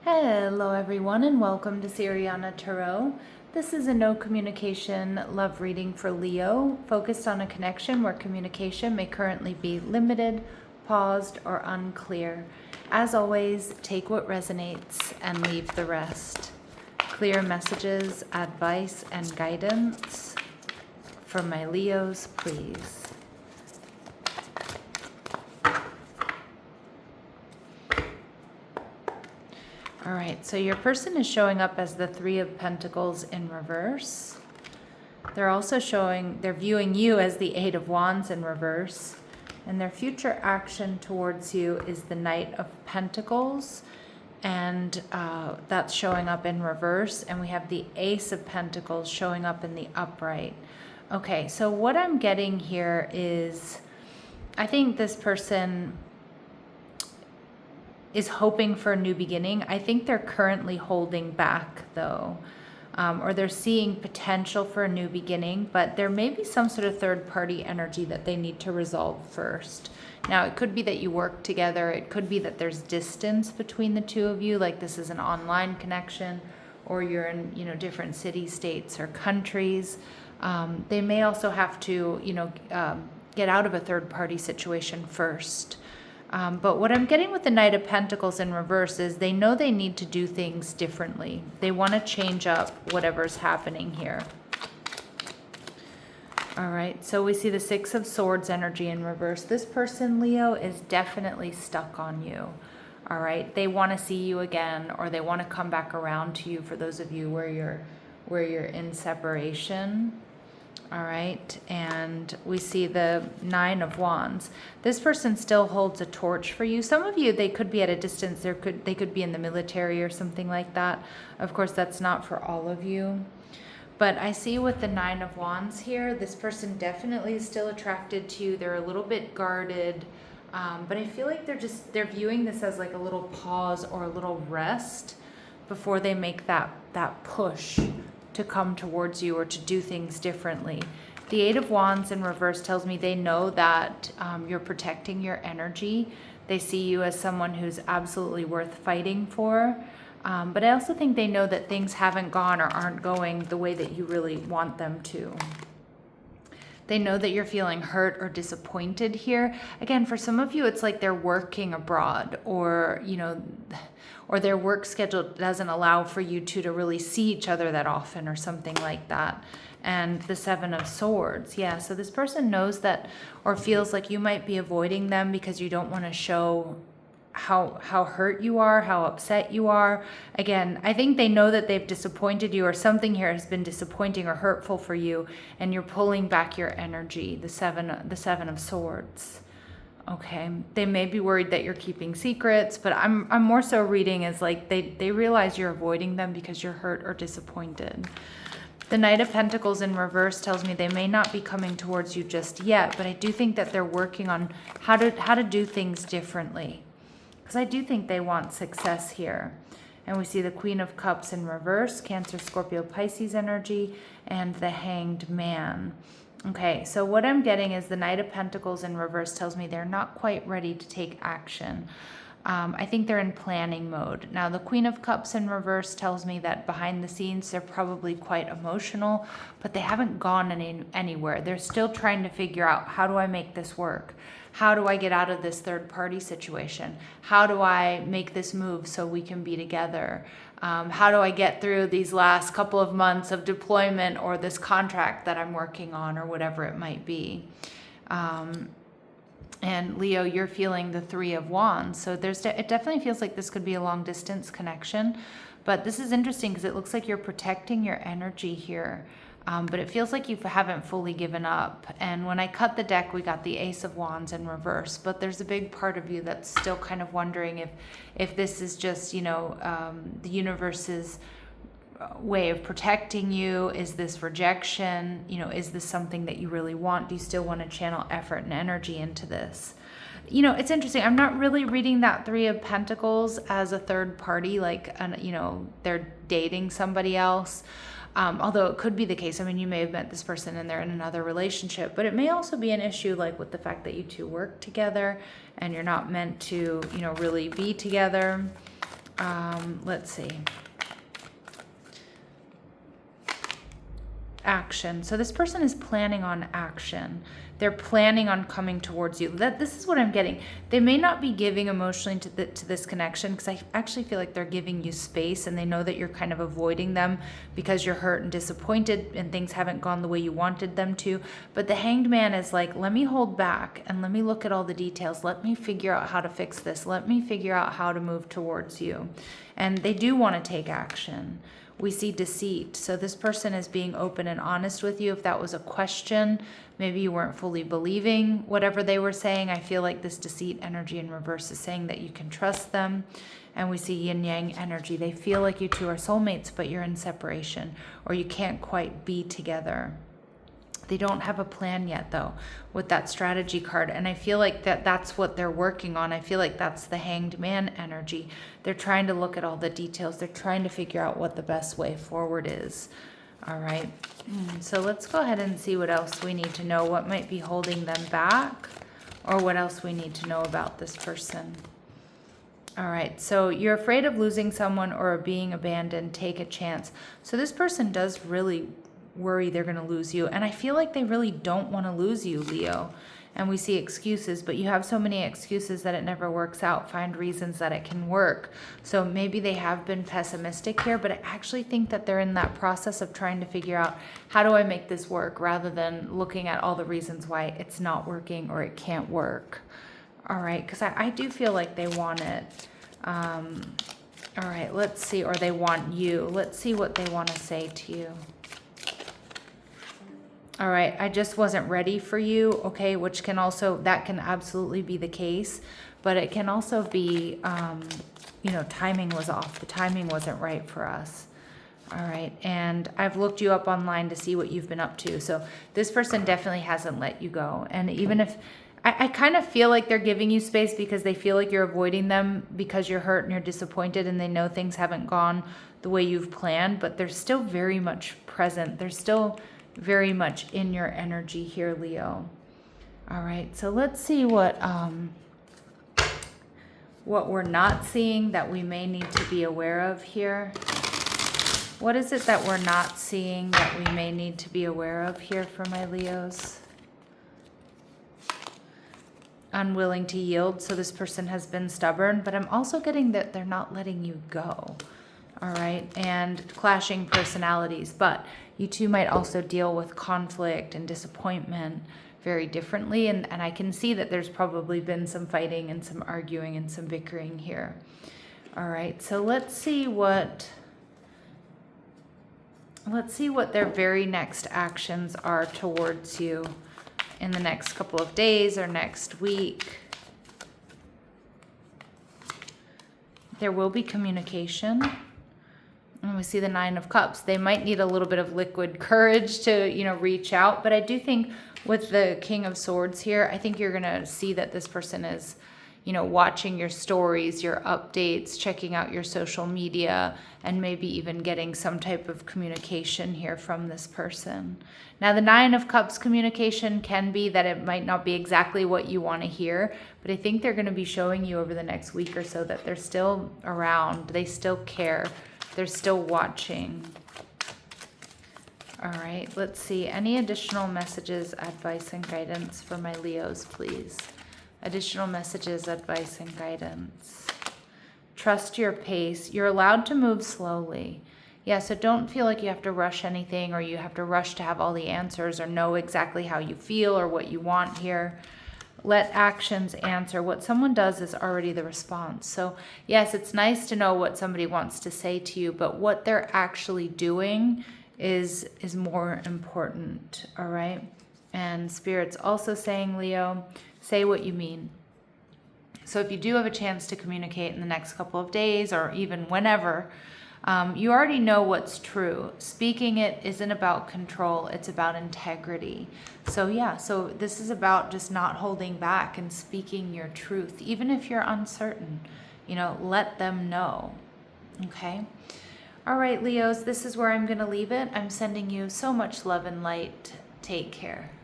Hello everyone and welcome to Siriana Tarot. This is a no communication love reading for Leo, focused on a connection where communication may currently be limited, paused, or unclear. As always, take what resonates and leave the rest. Clear messages, advice, and guidance from my Leos, please. All right, so your person is showing up as the Three of Pentacles in reverse. They're also they're viewing you as the Eight of Wands in reverse. And their future action towards you is the Knight of Pentacles. And that's showing up in reverse. And we have the Ace of Pentacles showing up in the upright. Okay, so what I'm getting here is, I think this person is hoping for a new beginning. I think they're currently holding back though, or they're seeing potential for a new beginning, but there may be some sort of third party energy that they need to resolve first. Now, it could be that you work together. It could be that there's distance between the two of you, like this is an online connection, or you're in, different cities, states, or countries. They may also have to, get out of a third party situation first. But what I'm getting with the Knight of Pentacles in reverse is they know they need to do things differently. They want to change up whatever's happening here. All right, so we see the Six of Swords energy in reverse. This person, Leo, is definitely stuck on you. All right, they want to see you again, or they want to come back around to you for those of you where you're in separation. All right, and we see the Nine of Wands. This person still holds a torch for you. Some of you, they could be at a distance. They could be in the military or something like that. Of course, that's not for all of you. But I see with the Nine of Wands here, this person definitely is still attracted to you. They're a little bit guarded, but I feel like they're viewing this as like a little pause or a little rest before they make that push to come towards you or to do things differently. The Eight of Wands in reverse tells me they know that you're protecting your energy. They see you as someone who's absolutely worth fighting for. But I also think they know that things haven't gone or aren't going the way that you really want them to. They know that you're feeling hurt or disappointed here. Again, for some of you, it's like they're working abroad, or, or their work schedule doesn't allow for you two to really see each other that often or something like that. And the Seven of Swords. Yeah, so this person knows that, or feels like you might be avoiding them because you don't want to show how hurt you are, how upset you are. Again, I think they know that they've disappointed you, or something here has been disappointing or hurtful for you, and you're pulling back your energy, the Seven of Swords. Okay, they may be worried that you're keeping secrets, but I'm more so reading as like they realize you're avoiding them because you're hurt or disappointed. The Knight of Pentacles in reverse tells me they may not be coming towards you just yet, but I do think that they're working on how to do things differently, because I do think they want success here. And we see the Queen of Cups in reverse, Cancer, Scorpio, Pisces energy, and the Hanged Man. Okay, so what I'm getting is the Knight of Pentacles in reverse tells me they're not quite ready to take action. I think they're in planning mode. Now, the Queen of Cups in reverse tells me that behind the scenes, they're probably quite emotional, but they haven't gone anywhere. They're still trying to figure out, how do I make this work? How do I get out of this third party situation? How do I make this move so we can be together? How do I get through these last couple of months of deployment, or this contract that I'm working on, or whatever it might be? And Leo, you're feeling the Three of Wands. So it definitely feels like this could be a long distance connection. But this is interesting because it looks like you're protecting your energy here. But it feels like you haven't fully given up. And when I cut the deck, we got the Ace of Wands in reverse. But there's a big part of you that's still kind of wondering if this is just, the universe's way of protecting you. Is this rejection? Is this something that you really want? Do you still want to channel effort and energy into this? It's interesting. I'm not really reading that Three of Pentacles as a third party, like, they're dating somebody else. Although it could be the case. I mean, you may have met this person and they're in another relationship, but it may also be an issue like with the fact that you two work together and you're not meant to, really be together. Let's see. Action. So this person is planning on action. They're planning on coming towards you. This is what I'm getting. They may not be giving emotionally to this connection, because I actually feel like they're giving you space, and they know that you're kind of avoiding them because you're hurt and disappointed and things haven't gone the way you wanted them to. But the Hanged Man is like, let me hold back and let me look at all the details. Let me figure out how to fix this. Let me figure out how to move towards you. And they do want to take action. We see deceit. So this person is being open and honest with you. If that was a question, maybe you weren't fully believing whatever they were saying. I feel like this deceit energy in reverse is saying that you can trust them. And we see yin yang energy. They feel like you two are soulmates, but you're in separation, or you can't quite be together. They don't have a plan yet, though, with that strategy card. And I feel like that's what they're working on. I feel like that's the Hanged Man energy. They're trying to look at all the details. They're trying to figure out what the best way forward is. All right. So let's go ahead and see what else we need to know. What might be holding them back, or what else we need to know about this person. All right. So you're afraid of losing someone or being abandoned. Take a chance. So this person does really worry they're going to lose you, and I feel like they really don't want to lose you, Leo. And we see excuses, but you have so many excuses that it never works out. Find reasons that it can work. So maybe they have been pessimistic here, but I actually think that they're in that process of trying to figure out, how do I make this work, rather than looking at all the reasons why it's not working or it can't work. All right, because I do feel like they want it. All right, let's see, or they want you. Let's see what they want to say to you. All right, I just wasn't ready for you, okay, which can also, that can absolutely be the case, but it can also be, you know, timing was off. The timing wasn't right for us. All right, and I've looked you up online to see what you've been up to. So this person definitely hasn't let you go. And even if, I kind of feel like they're giving you space because they feel like you're avoiding them because you're hurt and you're disappointed, and they know things haven't gone the way you've planned, but they're still very much present. They're still very much in your energy here, Leo. All right, so let's see what we're not seeing that we may need to be aware of here. What is it that we're not seeing that we may need to be aware of here for my Leos? Unwilling to yield, so this person has been stubborn, but I'm also getting that they're not letting you go. All right, and clashing personalities, but you two might also deal with conflict and disappointment very differently, and I can see that there's probably been some fighting and some arguing and some bickering here. All right, so let's see what their very next actions are towards you in the next couple of days or next week. There will be communication. And we see the Nine of Cups. They might need a little bit of liquid courage to, you know, reach out. But I do think with the King of Swords here, I think you're going to see that this person is, you know, watching your stories, your updates, checking out your social media, and maybe even getting some type of communication here from this person. Now, the Nine of Cups communication can be that it might not be exactly what you want to hear, but I think they're going to be showing you over the next week or so that they're still around. They still care. They're still watching. All right, let's see. Any additional messages, advice, and guidance for my Leos, please? Additional messages, advice, and guidance. Trust your pace. You're allowed to move slowly. Yeah, so don't feel like you have to rush anything, or you have to rush to have all the answers or know exactly how you feel or what you want here. Let actions answer. What someone does is already the response. So yes, it's nice to know what somebody wants to say to you, but what they're actually doing is more important. All right. And Spirit's also saying, Leo, say what you mean. So if you do have a chance to communicate in the next couple of days or even whenever, you already know what's true. Speaking it isn't about control, it's about integrity. So yeah, so this is about just not holding back and speaking your truth, even if you're uncertain. You know, let them know. Okay? All right, Leos, this is where I'm going to leave it. I'm sending you so much love and light. Take care.